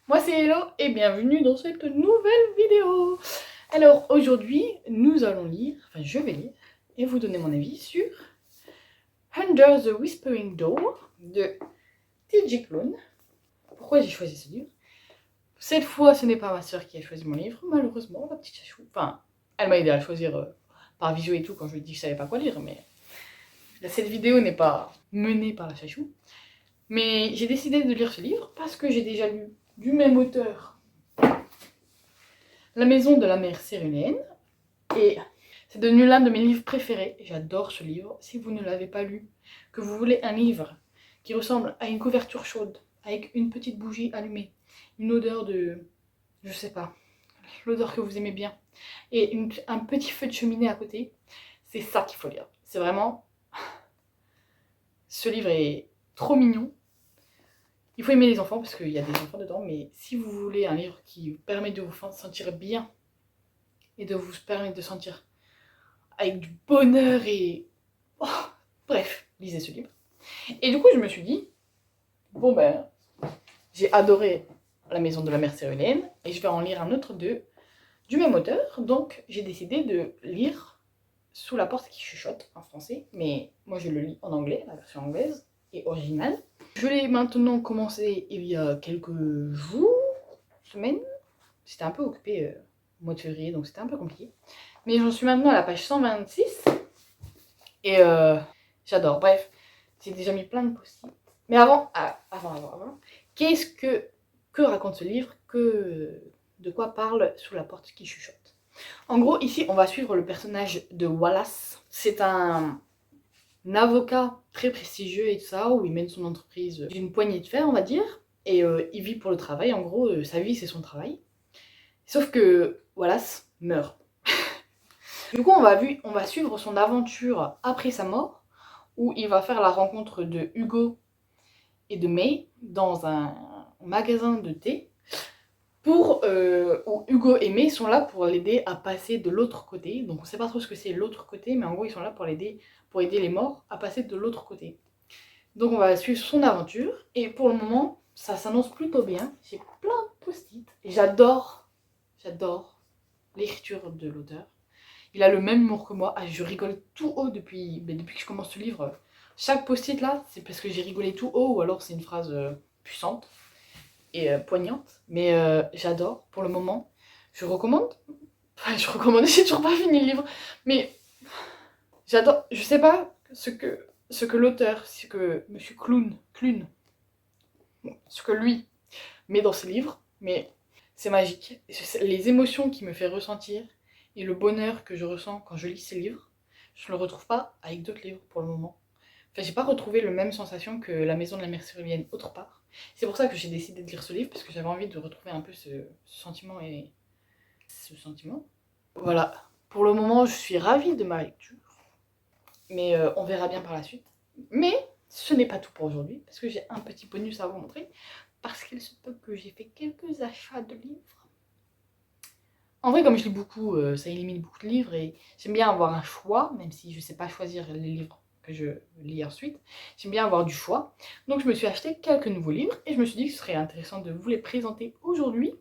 Moi c'est Hello et bienvenue dans cette nouvelle vidéo. Alors aujourd'hui nous allons lire, enfin je vais lire et vous donner mon avis sur Under the Whispering Door de T.J. Klune. Pourquoi j'ai choisi ce livre? Cette fois ce n'est pas ma soeur qui a choisi mon livre, malheureusement, la petite chachou. Enfin, elle m'a aidé à le choisir par visio et tout quand je lui ai dit que je savais pas quoi lire, mais cette vidéo n'est pas menée par la chachou. Mais j'ai décidé de lire ce livre parce que j'ai déjà lu du même auteur La maison de la mère Céruléenne, et c'est devenu l'un de mes livres préférés. J'adore ce livre. Si vous ne l'avez pas lu, que vous voulez un livre qui ressemble à une couverture chaude, avec une petite bougie allumée, une odeur de, je sais pas, l'odeur que vous aimez bien, et un petit feu de cheminée à côté, c'est ça qu'il faut lire. C'est vraiment... Ce livre est trop mignon. Il faut aimer les enfants parce qu'il y a des enfants dedans, mais si vous voulez un livre qui vous permet de vous sentir bien et de vous permettre de sentir avec du bonheur et... Oh, bref, lisez ce livre. Et du coup, je me suis dit, bon ben, j'ai adoré La maison de la mère Céruléenne et je vais en lire un autre du même auteur. Donc, j'ai décidé de lire Sous la porte qui chuchote en français, mais moi je le lis en anglais, la version anglaise et originale. Je l'ai maintenant commencé il y a quelques jours, semaines. J'étais un peu occupée au mois de février, donc c'était un peu compliqué. Mais j'en suis maintenant à la page 126. Et j'adore. Bref, j'ai déjà mis plein de post-it. Mais avant, que raconte ce livre? De quoi parle Sous la porte qui chuchote? En gros, ici, on va suivre le personnage de Wallace. C'est un avocat très prestigieux et tout ça, où il mène son entreprise d'une poignée de fer, on va dire. Et il vit pour le travail. En gros, sa vie, c'est son travail. Sauf que Wallace meurt. Du coup, on va suivre son aventure après sa mort, où il va faire la rencontre de Hugo et de May dans un magasin de thé, où Hugo et May sont là pour l'aider à passer de l'autre côté. Donc on ne sait pas trop ce que c'est l'autre côté, mais en gros ils sont là pour aider les morts à passer de l'autre côté. Donc on va suivre son aventure, et pour le moment, ça s'annonce plutôt bien. J'ai plein de post-it, et j'adore l'écriture de l'auteur. Il a le même humour que moi. Ah, je rigole tout haut depuis que je commence ce livre. Chaque post-it là, c'est parce que j'ai rigolé tout haut, ou alors c'est une phrase puissante et poignante. Mais j'adore pour le moment. Je recommande. Enfin, je recommande, j'ai toujours pas fini le livre. Mais j'adore. Je sais pas ce que l'auteur, ce que Monsieur Klune, ce que lui met dans ses livres, mais c'est magique. Les émotions qu'il me fait ressentir et le bonheur que je ressens quand je lis ces livres, je ne le retrouve pas avec d'autres livres pour le moment. Enfin, j'ai pas retrouvé la même sensation que La maison de la mère Céruléenne autre part. C'est pour ça que j'ai décidé de lire ce livre, parce que j'avais envie de retrouver un peu ce sentiment et ce sentiment. Voilà. Pour le moment, je suis ravie de ma lecture, mais on verra bien par la suite. Mais ce n'est pas tout pour aujourd'hui, parce que j'ai un petit bonus à vous montrer, parce qu'il se peut que j'ai fait quelques achats de livres. En vrai, comme je lis beaucoup, ça élimine beaucoup de livres, et j'aime bien avoir un choix, même si je ne sais pas choisir les livres que je lis ensuite. J'aime bien avoir du choix. Donc je me suis acheté quelques nouveaux livres, et je me suis dit que ce serait intéressant de vous les présenter aujourd'hui.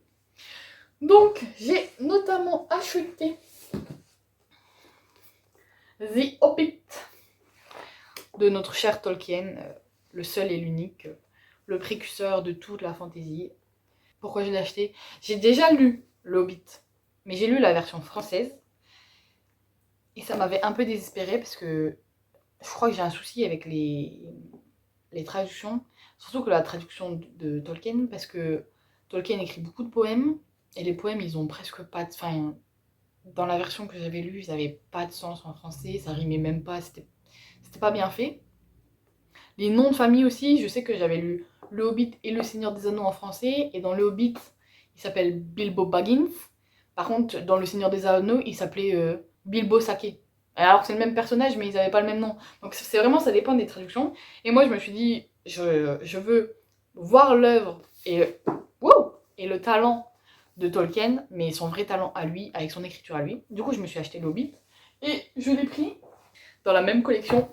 Donc j'ai notamment acheté The Hobbit de notre cher Tolkien, le seul et l'unique, le précurseur de toute la fantaisie. Pourquoi je l'ai acheté? J'ai déjà lu Le Hobbit, mais j'ai lu la version française, et ça m'avait un peu désespérée parce que je crois que j'ai un souci avec les traductions, surtout que la traduction de Tolkien, parce que Tolkien écrit beaucoup de poèmes, et les poèmes ils ont presque pas de... Enfin, dans la version que j'avais lue, ils n'avaient pas de sens en français, ça rimait même pas, c'était pas bien fait. Les noms de famille aussi, je sais que j'avais lu Le Hobbit et Le Seigneur des Anneaux en français, et dans Le Hobbit, il s'appelle Bilbo Baggins. Par contre, dans Le Seigneur des Anneaux, il s'appelait Bilbo Sake. Alors que c'est le même personnage, mais ils n'avaient pas le même nom. Donc c'est vraiment, ça dépend des traductions. Et moi, je me suis dit, je veux voir l'œuvre et, wow, et le talent de Tolkien, mais son vrai talent à lui, avec son écriture à lui. Du coup, je me suis acheté Le Hobbit, et je l'ai pris dans la même collection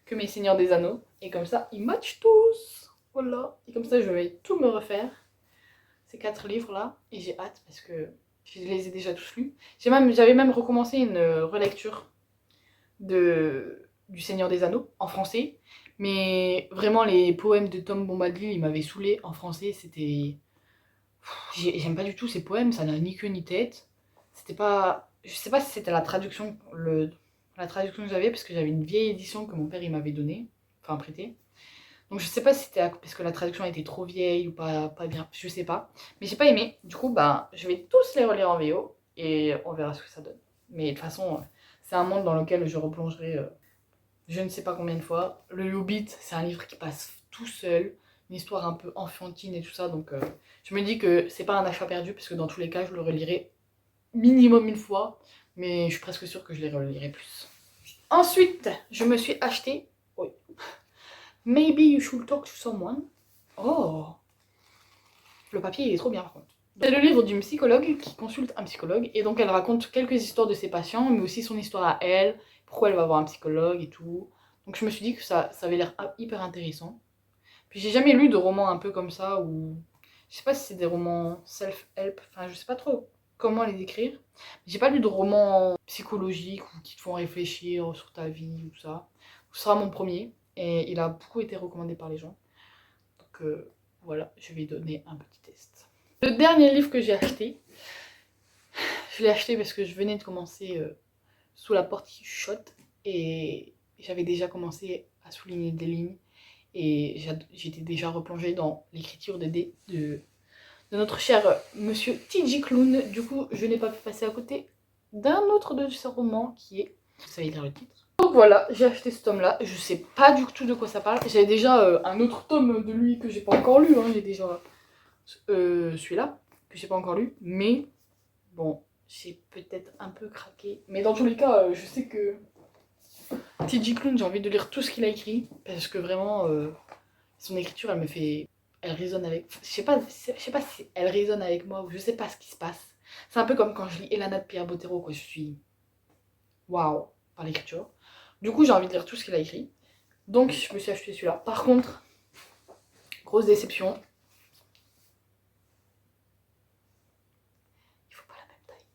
que mes Seigneurs des Anneaux. Et comme ça, ils matchent tous. Voilà. Et comme ça, je vais tout me refaire ces 4 livres là et j'ai hâte parce que je les ai déjà tous lus. J'avais même recommencé une relecture du Seigneur des Anneaux en français, mais vraiment les poèmes de Tom Bombadil ils m'avaient saoulé en français, c'était... J'aime pas du tout ces poèmes, ça n'a ni queue ni tête. C'était pas... Je sais pas si c'était la traduction que j'avais parce que j'avais une vieille édition que mon père il m'avait donnée, enfin prêtée. Donc je sais pas si c'était parce que la traduction était trop vieille ou pas bien, je sais pas. Mais j'ai pas aimé, du coup bah je vais tous les relire en VO et on verra ce que ça donne. Mais de toute façon, c'est un monde dans lequel je replongerai je ne sais pas combien de fois. Le Hobbit, c'est un livre qui passe tout seul, une histoire un peu enfantine et tout ça, donc je me dis que c'est pas un achat perdu parce que dans tous les cas je le relirai minimum une fois, mais je suis presque sûre que je les relirai plus. Ensuite, je me suis acheté... Oui. Maybe You Should Talk to Someone. Oh, le papier il est trop bien par contre. C'est le livre d'une psychologue qui consulte un psychologue et donc elle raconte quelques histoires de ses patients mais aussi son histoire à elle, pourquoi elle va voir un psychologue et tout. Donc je me suis dit que ça avait l'air hyper intéressant. Puis j'ai jamais lu de romans un peu comme ça ou... Je sais pas si c'est des romans self-help, enfin je sais pas trop comment les décrire. J'ai pas lu de romans psychologiques ou qui te font réfléchir sur ta vie ou tout ça. Ce sera mon premier et il a beaucoup été recommandé par les gens. Donc voilà, je vais donner un petit test. Le dernier livre que j'ai acheté, je l'ai acheté parce que je venais de commencer Sous la porte qui chuchote et j'avais déjà commencé à souligner des lignes et j'étais déjà replongée dans l'écriture de notre cher monsieur T.J. Klune. Du coup, je n'ai pas pu passer à côté d'un autre de ses romans qui est... Vous savez lire le titre. Donc voilà, j'ai acheté ce tome-là. Je sais pas du tout de quoi ça parle. J'avais déjà un autre tome de lui que j'ai pas encore lu. Hein. J'ai déjà celui-là que j'ai pas encore lu. Mais bon, j'ai peut-être un peu craqué. Mais dans tous les cas, je sais que T.J. Klune, j'ai envie de lire tout ce qu'il a écrit. Parce que vraiment, son écriture, elle me fait... Elle résonne avec... Je sais pas si elle résonne avec moi ou je sais pas ce qui se passe. C'est un peu comme quand je lis Elana de Pierre Bottero, quoi. Je suis... Waouh par l'écriture. Du coup, j'ai envie de lire tout ce qu'il a écrit. Donc, je me suis acheté celui-là. Par contre, grosse déception. Il faut pas la même taille.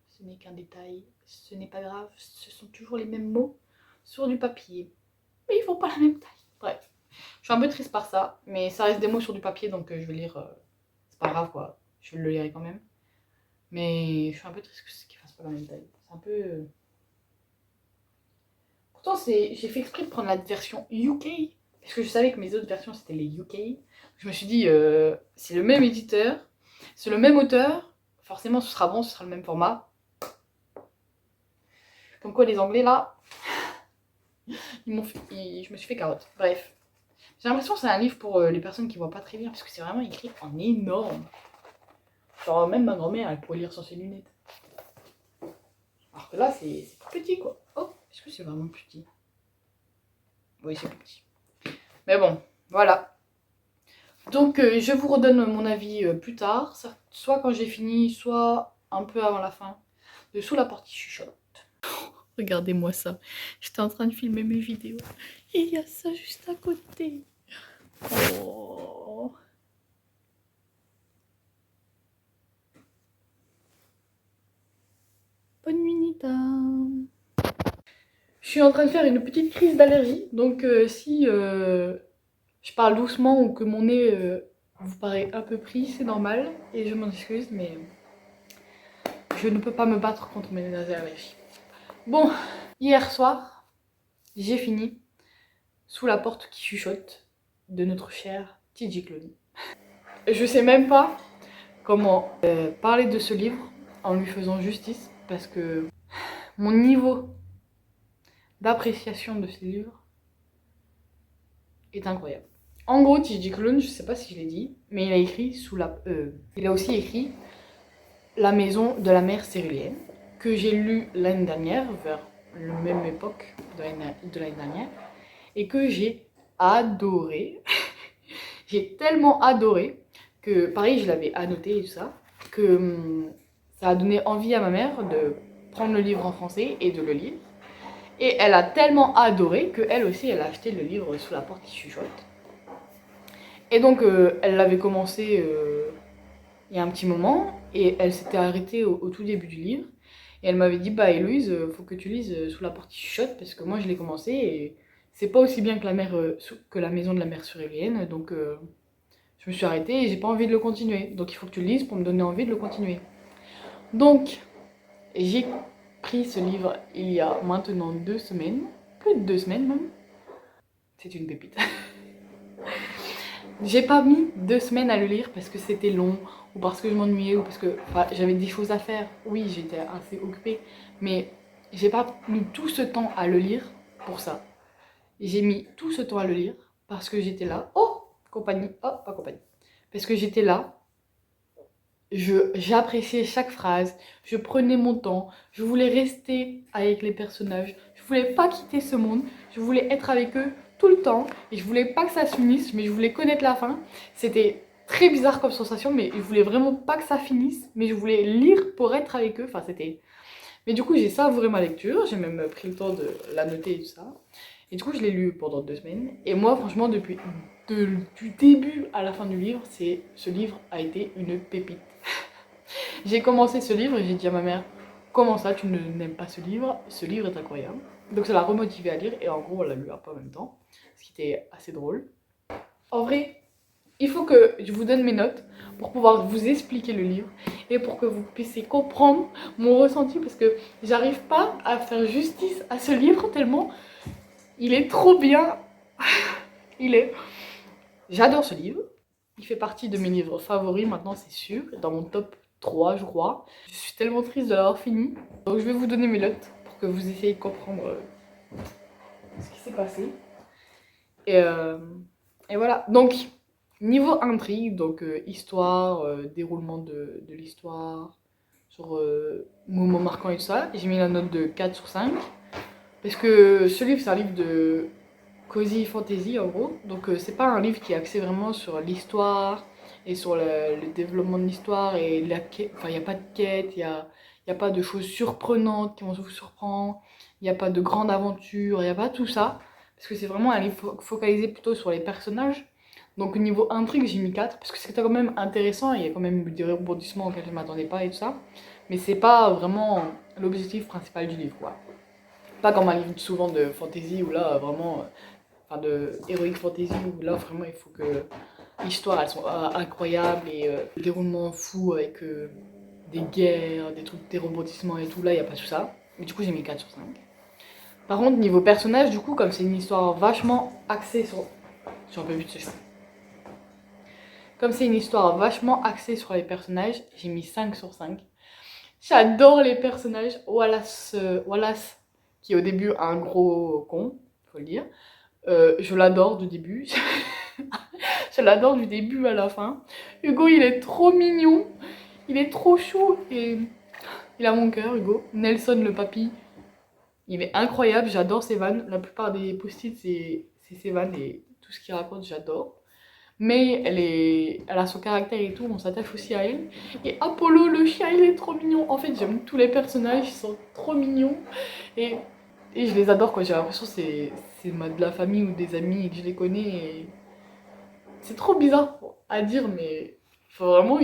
Ce n'est qu'un détail. Ce n'est pas grave. Ce sont toujours les mêmes mots sur du papier. Mais ils font pas la même taille. Bref. Je suis un peu triste par ça. Mais ça reste des mots sur du papier. Donc, je vais lire. C'est pas grave, quoi. Je le lirai quand même. Mais je suis un peu triste qu'ils fassent pas la même taille. C'est un peu... Pourtant, j'ai fait exprès de prendre la version UK, parce que je savais que mes autres versions, c'était les UK. Je me suis dit, c'est le même éditeur, c'est le même auteur, forcément ce sera bon, ce sera le même format. Comme quoi les Anglais, là, je me suis fait carotte. Bref. J'ai l'impression que c'est un livre pour les personnes qui voient pas très bien, parce que c'est vraiment écrit en énorme. Genre, même ma grand-mère, elle pourrait lire sans ses lunettes. Alors que là, c'est petit, quoi. Oh, est-ce que c'est vraiment petit? Oui, c'est petit. Mais bon, voilà. Donc, je vous redonne mon avis plus tard. Soit quand j'ai fini, soit un peu avant la fin. De Sous la porte qui chuchote. Regardez-moi ça. J'étais en train de filmer mes vidéos. Et il y a ça juste à côté. Oh. Bonne nuit, Nita. Je suis en train de faire une petite crise d'allergie. Donc, si je parle doucement ou que mon nez vous paraît un peu pris, c'est normal. Et je m'en excuse, mais je ne peux pas me battre contre mes allergies. Bon, hier soir, j'ai fini Sous la porte qui chuchote de notre cher T.J. Klune. Je sais même pas comment parler de ce livre en lui faisant justice parce que mon niveau d'appréciation de ce livre est incroyable. En gros, T.J. Klune, je sais pas si je l'ai dit, mais il a écrit il a aussi écrit La maison de la mère céruléenne que j'ai lu l'année dernière, vers la même époque de l'année dernière, et que j'ai adoré. J'ai tellement adoré que, pareil, je l'avais annoté et tout ça, que ça a donné envie à ma mère de prendre le livre en français et de le lire. Et elle a tellement adoré qu'elle aussi, elle a acheté le livre Sous la porte qui chuchote. Et donc, elle l'avait commencé il y a un petit moment, et elle s'était arrêtée au tout début du livre. Et elle m'avait dit, bah Héloïse, faut que tu lises sous la partie chuchote, parce que moi je l'ai commencé, et c'est pas aussi bien que que la maison de la mère surélienne, donc je me suis arrêtée et j'ai pas envie de le continuer. Donc il faut que tu le lises pour me donner envie de le continuer. Donc, j'ai pris ce livre il y a maintenant 2 semaines, plus de 2 semaines même. C'est une pépite. J'ai pas mis 2 semaines à le lire parce que c'était long, ou parce que je m'ennuyais, ou parce que j'avais des choses à faire. Oui, j'étais assez occupée, mais j'ai pas mis tout ce temps à le lire pour ça. J'ai mis tout ce temps à le lire parce que j'étais là. Oh, compagnie. Oh, pas compagnie. Parce que j'étais là. J'appréciais chaque phrase, je prenais mon temps, je voulais rester avec les personnages, je voulais pas quitter ce monde, je voulais être avec eux tout le temps, et je voulais pas que ça se finisse, mais je voulais connaître la fin. C'était très bizarre comme sensation, mais je voulais vraiment pas que ça finisse, mais je voulais lire pour être avec eux, enfin c'était... Mais du coup j'ai savouré ma lecture, j'ai même pris le temps de la noter et tout ça, et du coup je l'ai lu pendant 2 semaines, et moi franchement du début à la fin du livre, ce livre a été une pépite. J'ai commencé ce livre et j'ai dit à ma mère, comment ça tu n'aimes pas ce livre? Ce livre est incroyable. Donc ça l'a remotivée à lire et en gros on l'a lu un peu en même temps, ce qui était assez drôle. En vrai, il faut que je vous donne mes notes pour pouvoir vous expliquer le livre et pour que vous puissiez comprendre mon ressenti parce que j'arrive pas à faire justice à ce livre tellement il est trop bien. J'adore ce livre. Il fait partie de mes livres favoris maintenant, c'est sûr, dans mon top 3 je crois. Je suis tellement triste de l'avoir fini. Donc je vais vous donner mes notes pour que vous essayiez de comprendre ce qui s'est passé. Et voilà. Donc, niveau intrigue, donc histoire, déroulement de l'histoire, sur moments marquants et tout ça, j'ai mis la note de 4 sur 5. Parce que ce livre, c'est un livre de cozy fantasy en gros. Donc c'est pas un livre qui est axé vraiment sur l'histoire et sur le développement de l'histoire et la quête. Enfin, il n'y a pas de quête, y a pas de choses surprenantes qui vont vous surprendre, il n'y a pas de grande aventure, il n'y a pas tout ça. Parce que c'est vraiment un livre focalisé plutôt sur les personnages. Donc au niveau intrigue, j'ai mis 4 parce que c'était quand même intéressant, il y a quand même des rebondissements auxquels je ne m'attendais pas et tout ça. Mais c'est pas vraiment l'objectif principal du livre, quoi. Pas comme un livre souvent de fantasy où là vraiment enfin de heroic fantasy où là vraiment il faut que l'histoire elles sont incroyables et le déroulement fou avec des guerres, des trucs, des rebondissements et tout, là il n'y a pas tout ça. Mais du coup j'ai mis 4 sur 5. Par contre niveau personnage du coup comme c'est une histoire vachement axée sur... Je suis un peu vite ce chat. Comme c'est une histoire vachement axée sur les personnages, j'ai mis 5 sur 5. J'adore les personnages. Wallace qui est au début un gros con, faut le dire. Je l'adore du début. Je l'adore du début à la fin. Hugo, il est trop mignon. Il est trop chou. Et il a mon cœur, Hugo. Nelson, le papy, il est incroyable. J'adore ses vannes. La plupart des post-it, c'est ses vannes et tout ce qu'il raconte, j'adore. Mais elle a son caractère et tout, on s'attache aussi à elle. Et Apollo, le chien, il est trop mignon. En fait, j'aime tous les personnages, ils sont trop mignons. Et, et je les adore, quoi. J'ai l'impression que c'est de la famille ou des amis et que je les connais. Et c'est trop bizarre à dire, mais faut vraiment,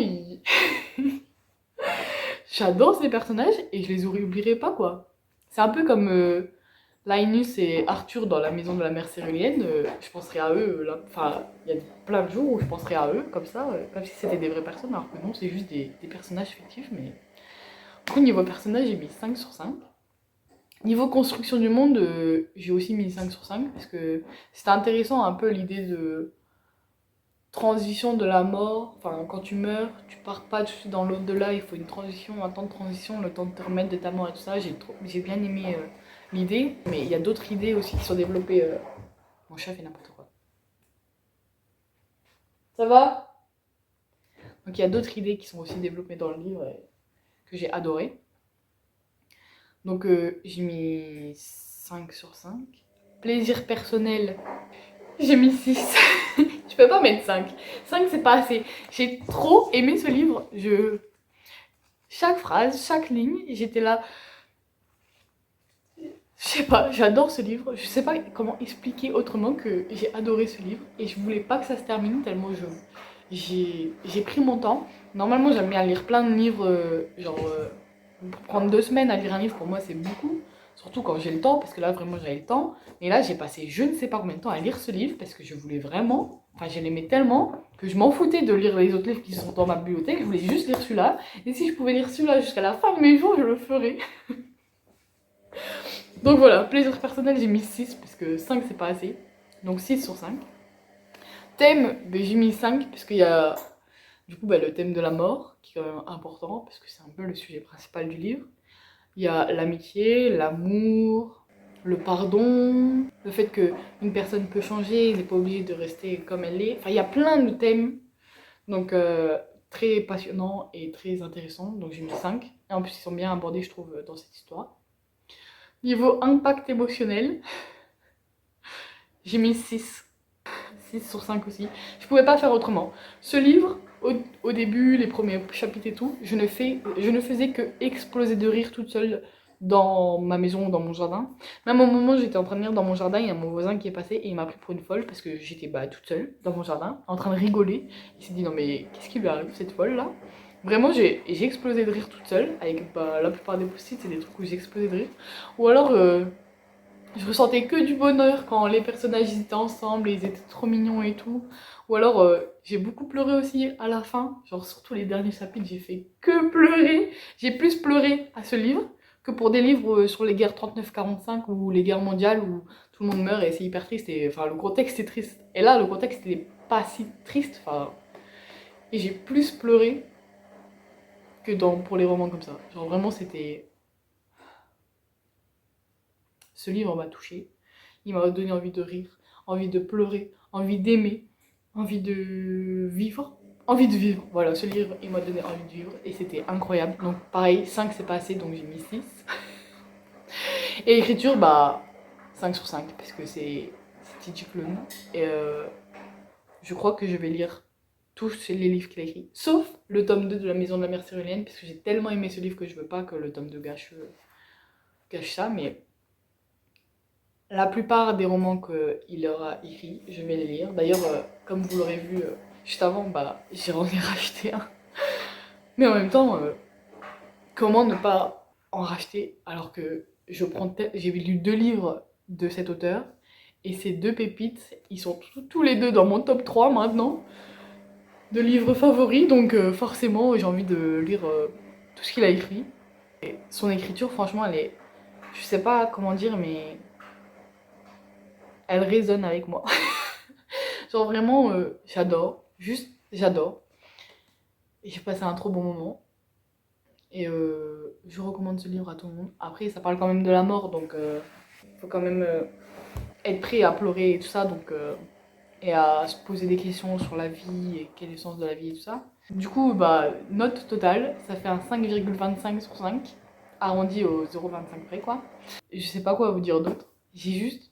j'adore ces personnages et je les oublierai pas, quoi. C'est un peu comme Linus et Arthur dans la maison de la mère céruléenne, je penserai à eux, là. Enfin, il y a plein de jours où je penserai à eux, comme ça, comme si c'était des vraies personnes, alors que non, c'est juste des personnages fictifs, mais... Du coup, niveau personnage, j'ai mis 5 sur 5. Niveau construction du monde, j'ai aussi mis 5 sur 5, parce que c'était intéressant un peu l'idée de transition de la mort, enfin quand tu meurs, tu pars pas tout de suite dans l'au-delà, il faut une transition, un temps de transition, le temps de te remettre de ta mort et tout ça, j'ai bien aimé l'idée, mais il y a d'autres idées aussi qui sont développées. Mon chat fait n'importe quoi. Ça va? Donc il y a d'autres idées qui sont aussi développées dans le livre que j'ai adoré. Donc j'ai mis 5 sur 5. Plaisir personnel, j'ai mis 6. Je peux pas mettre 5. 5 c'est pas assez. J'ai trop aimé ce livre. Chaque phrase, chaque ligne, j'étais là. Je sais pas, j'adore ce livre. Je sais pas comment expliquer autrement que j'ai adoré ce livre. Et je voulais pas que ça se termine tellement j'ai pris mon temps. Normalement, j'aime bien lire plein de livres, pour prendre 2 semaines à lire un livre, pour moi, c'est beaucoup. Surtout quand j'ai le temps, parce que là, vraiment, j'avais le temps. Mais là, j'ai passé je ne sais pas combien de temps à lire ce livre, parce que je voulais vraiment, enfin, je l'aimais tellement, que je m'en foutais de lire les autres livres qui sont dans ma bibliothèque. Je voulais juste lire celui-là. Et si je pouvais lire celui-là jusqu'à la fin de mes jours, je le ferais. Donc voilà, plaisir personnel, j'ai mis 6, parce que 5, c'est pas assez. Donc 6 sur 5. Thème, ben, j'ai mis 5, parce qu'il y a du coup ben, le thème de la mort, qui est quand même important, parce que c'est un peu le sujet principal du livre. Il y a l'amitié, l'amour, le pardon, le fait qu'une personne peut changer, elle n'est pas obligée de rester comme elle est. Enfin, il y a plein de thèmes, donc très passionnants et très intéressants, donc j'ai mis 5. Et en plus, ils sont bien abordés, je trouve, dans cette histoire. Niveau impact émotionnel, j'ai mis 6. 6 sur 5 aussi. Je pouvais pas faire autrement. Ce livre, au début, les premiers chapitres et tout, je ne faisais que exploser de rire toute seule dans ma maison, dans mon jardin. Même au moment où j'étais en train de lire dans mon jardin, il y a mon voisin qui est passé et il m'a pris pour une folle parce que j'étais toute seule dans mon jardin, en train de rigoler. Il s'est dit non mais qu'est-ce qui lui arrive cette folle là? Vraiment j'ai explosé de rire toute seule, avec la plupart des post-it c'est des trucs où j'ai explosé de rire. Ou alors je ressentais que du bonheur quand les personnages étaient ensemble et ils étaient trop mignons et tout. Ou alors j'ai beaucoup pleuré aussi à la fin, genre surtout les derniers chapitres, j'ai fait que pleurer. J'ai plus pleuré à ce livre que pour des livres sur les guerres 39-45 ou les guerres mondiales où tout le monde meurt et c'est hyper triste. Et enfin le contexte est triste. Et là le contexte n'est pas si triste. Enfin, et j'ai plus pleuré que pour les romans comme ça. Genre vraiment c'était... Ce livre m'a touchée. Il m'a donné envie de rire, envie de pleurer, envie d'aimer, envie de vivre. Envie de vivre. Voilà, ce livre, il m'a donné envie de vivre et c'était incroyable. Donc pareil, 5 c'est pas assez, donc j'ai mis 6. Et l'écriture, bah 5 sur 5 parce que c'est Tidji Clone. Et je crois que je vais lire tous les livres qu'il a écrits. Sauf le tome 2 de La Maison de la Mère Cyrulienne parce que j'ai tellement aimé ce livre que je veux pas que le tome 2 gâche ça. Mais la plupart des romans qu'il aura écrits, je vais les lire. D'ailleurs, comme vous l'aurez vu juste avant, bah, j'en ai racheté un. Mais en même temps, comment ne pas en racheter alors que j'ai lu 2 livres de cet auteur et ces 2 pépites, ils sont tous les 2 dans mon top 3 maintenant de livres favoris, donc forcément j'ai envie de lire tout ce qu'il a écrit. Et son écriture, franchement, elle est... Je sais pas comment dire, mais elle résonne avec moi. Genre vraiment, j'adore. Juste, j'adore. Et j'ai passé un trop bon moment. Et je recommande ce livre à tout le monde. Après, ça parle quand même de la mort, donc faut quand même être prêt à pleurer et tout ça, donc et à se poser des questions sur la vie et quel est le sens de la vie et tout ça. Du coup, bah, note totale, ça fait un 5,25 sur 5, arrondi au 0,25 près, quoi. Je sais pas quoi vous dire d'autre. J'ai juste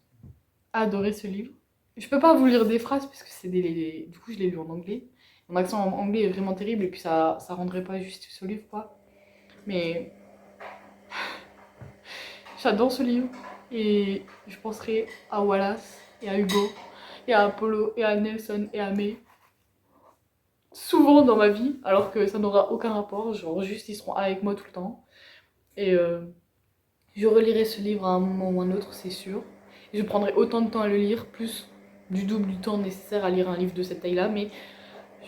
adoré ce livre. Je peux pas vous lire des phrases parce que c'est du coup, je l'ai lu en anglais. Mon accent en anglais est vraiment terrible et puis ça rendrait pas juste ce livre, quoi. Mais j'adore ce livre et je penserai à Wallace et à Hugo et à Apollo et à Nelson et à May souvent dans ma vie alors que ça n'aura aucun rapport, genre juste ils seront avec moi tout le temps. Et je relirai ce livre à un moment ou un autre, c'est sûr. Et je prendrai autant de temps à le lire, plus du double du temps nécessaire à lire un livre de cette taille-là, mais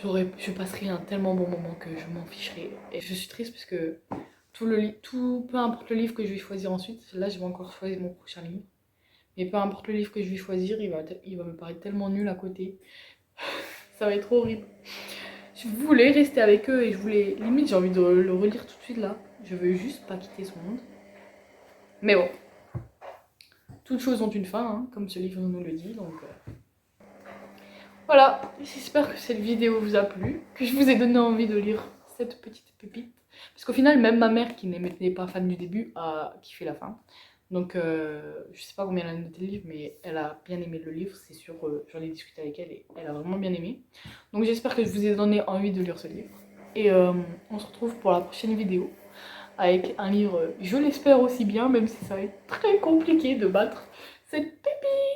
je passerai un tellement bon moment que je m'en ficherai. Et je suis triste parce que peu importe le livre que je vais choisir ensuite, là je vais encore choisir mon prochain livre, mais peu importe le livre que je vais choisir, il va me paraître tellement nul à côté. Ça va être horrible. Je voulais rester avec eux et limite j'ai envie de le relire tout de suite là. Je veux juste pas quitter ce monde. Mais bon, toutes choses ont une fin, hein, comme ce livre nous le dit, donc voilà, j'espère que cette vidéo vous a plu, que je vous ai donné envie de lire cette petite pépite. Parce qu'au final, même ma mère qui n'était pas fan du début a kiffé la fin. Donc je sais pas combien elle a noté le livre, mais elle a bien aimé le livre, c'est sûr, j'en ai discuté avec elle et elle a vraiment bien aimé. Donc j'espère que je vous ai donné envie de lire ce livre. Et on se retrouve pour la prochaine vidéo. avec un livre, je l'espère aussi bien, même si ça va être très compliqué de battre cette pépite.